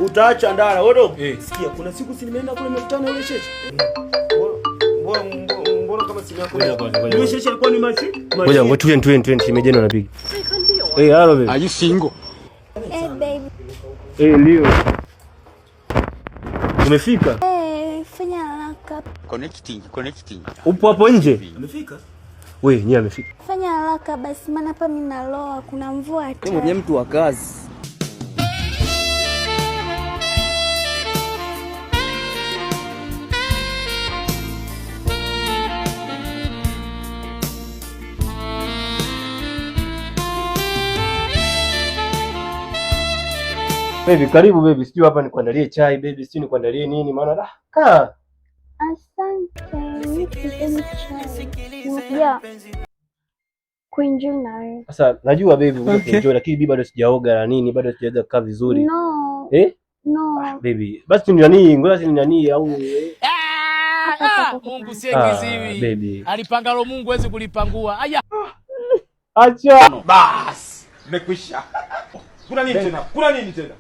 Utaacha ndara. Wewe sikia, kuna siku si nimeenda kule mkutano ule sheshe. Mbona kama simu yako ile sheshe alikuwa ni machi? Ngoja ngoja 20 shemeji yenu anapiga. Hello baby. Are you single? Baby. Leo. Umefika? Fanya haraka. Connecting. Upo hapo nje? Amefika? Wewe, yeye amefika. Fanya haraka basi maana hapa mimi naloa, kuna mvua hata. Mimi mwenyewe mtu wa kazi. Baby, karibu baby. Sijui hapa nikuandalie chai baby, sijui nikuandalie nini maana kaa. Asante. Ya. Kuenjoy na wewe. Sasa najua baby unaenjoy lakini bibi bado sijaoga na nini, bado sijaweza kukaa vizuri. No. No. Baby, basi ni nani? Ngoja ni nani au Mungu siengiziwi. Baby. Alipangalo Mungu hawezi kulipangua. Aya. Acha. Bas. Nimekwisha. Kuna nini tena?